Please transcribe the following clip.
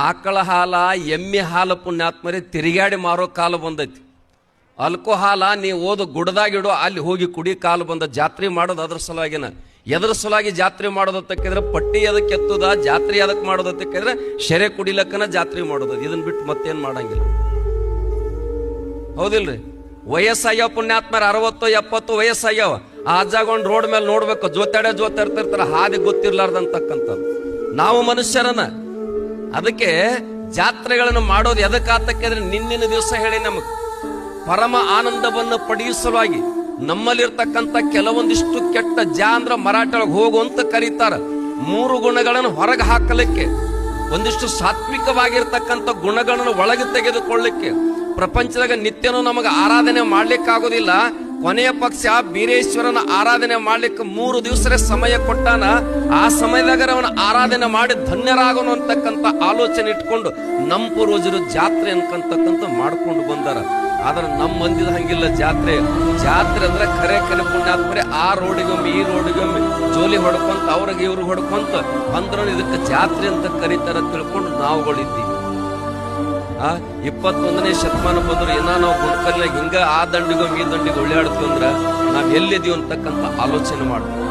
ಆಕಳ ಹಾಲ ಎಮ್ಮೆ ಹಾಲು ಪುಣ್ಯಾತ್ಮರಿ ತಿರುಗಾಡಿ ಮಾರೋ ಕಾಲ ಬಂದೈತಿ. ಅಲ್ಕೋಹಾಲ ನೀವು ಓದು ಗುಡ್ದಾಗಿಡೋ ಅಲ್ಲಿ ಹೋಗಿ ಕುಡಿ ಕಾಲು ಬಂದ. ಜಾತ್ರೆ ಮಾಡೋದು ಅದ್ರ ಸಲುವಾಗಿನ. ಎದ್ರ ಸಲುವಾಗಿ ಜಾತ್ರೆ ಮಾಡೋದು ಅಂತಕ್ಕಿದ್ರೆ ಪಟ್ಟಿ ಅದಕ್ಕೆ ಎತ್ತದ, ಜಾತ್ರೆ ಅದಕ್ಕೆ ಮಾಡೋದು ಅಂತಕ್ಕಿದ್ರೆ ಶೆರೆ ಕುಡಿಲಕ್ಕನ ಜಾತ್ರೆ ಮಾಡೋದು. ಇದನ್ನ ಬಿಟ್ಟು ಮತ್ತೇನು ಮಾಡಂಗಿಲ್ಲ. ಹೌದಿಲ್ರಿ? ವಯಸ್ಸಾಗ್ಯಾವ ಪುಣ್ಯಾತ್ಮರ 60 70 ವಯಸ್ಸಾಗ್ಯಾವ. ಆ ಅಜ್ಜಾಗೊಂಡು ರೋಡ್ ಮೇಲೆ ನೋಡ್ಬೇಕು, ಜೋತಾಡ್ತಿರ್ತಾರ, ಹಾದಿ ಗೊತ್ತಿರ್ಲಾರ್ದಂತಕ್ಕಂಥದ್ದು. ನಾವು ಮನುಷ್ಯರನ್ನ. ಅದಕ್ಕೆ ಜಾತ್ರೆಗಳನ್ನು ಮಾಡೋದು ಎದಕ್ಕಾತಕ್ಕಿದ್ರೆ ನಿನ್ನಿನ ದಿವಸ ಹೇಳಿ ನಮಗೆ ಪರಮ ಆನಂದವನ್ನು ಪಡೆಯುವ ನಮ್ಮಲ್ಲಿರ್ತಕ್ಕಂಥ ಕೆಲವೊಂದಿಷ್ಟು ಕೆಟ್ಟ ಅಂದ್ರ ಮರಾಠೊಳಗೆ ಹೋಗು ಅಂತ ಕರೀತಾರ. 3 ಗುಣಗಳನ್ನು ಹೊರಗೆ ಹಾಕಲಿಕ್ಕೆ, ಒಂದಿಷ್ಟು ಸಾತ್ವಿಕವಾಗಿರ್ತಕ್ಕಂಥ ಗುಣಗಳನ್ನು ಒಳಗೆ ತೆಗೆದುಕೊಳ್ಳಿಕ್ಕೆ. ಪ್ರಪಂಚದಾಗ ನಿತ್ಯನೂ ನಮಗೆ ಆರಾಧನೆ ಮಾಡ್ಲಿಕ್ಕಾಗೋದಿಲ್ಲ. ಕೊನೆಯ ಪಕ್ಷ ಬೀರೇಶ್ವರನ ಆರಾಧನೆ ಮಾಡ್ಲಿಕ್ಕೆ 3 ದಿವಸ ಸಮಯ ಕೊಟ್ಟಾನ. ಆ ಸಮಯದಾಗ ಅವನ ಆರಾಧನೆ ಮಾಡಿ ಧನ್ಯರಾಗೋನು ಅಂತಕ್ಕಂಥ ಆಲೋಚನೆ ಇಟ್ಕೊಂಡು ನಮ್ಮ ಪೂರ್ವಜರು ಜಾತ್ರೆ ಅನ್ಕಂತಕ್ಕಂಥ ಮಾಡ್ಕೊಂಡು ಬಂದಾರ. ಆದ್ರೆ ನಮ್ಮ ಮಂದಿದ ಹಂಗಿಲ್ಲ. ಜಾತ್ರೆ ಅಂದ್ರೆ ಖರೆ ಪುಣ್ಯಾತ್ಮರೆ ಆ ರೋಡಿಗೊಮ್ಮೆ ಈ ರೋಡಿಗೊಮ್ಮೆ ಜೋಲಿ ಹೊಡ್ಕೊಂತ ಅವ್ರಿಗೆ ಇವ್ರು ಹೊಡ್ಕೊಂತ ಅಂದ್ರ ಇದಕ್ಕೆ ಜಾತ್ರೆ ಅಂತ ಕರೀತಾರ ತಿಳ್ಕೊಂಡು ನಾವುಗಳಿದ್ದೀವಿ. 21ನೇ ಶತಮಾನ ಬಂದ್ರು ಏನೋ ನಾವು ಗುಡ್ಕಲ್ನಾಗ ಹಿಂಗ ಆ ದಂಡಿಗೊಮ್ಮೆ ಈ ದಂಡಿಗೆ ಒಳ್ಳೆಯಾಡ್ತೀವಿ ಅಂದ್ರ ನಾವ್ ಎಲ್ಲಿದೀವಿ ಅಂತಕ್ಕಂಥ ಆಲೋಚನೆ ಮಾಡ್ತೀವಿ.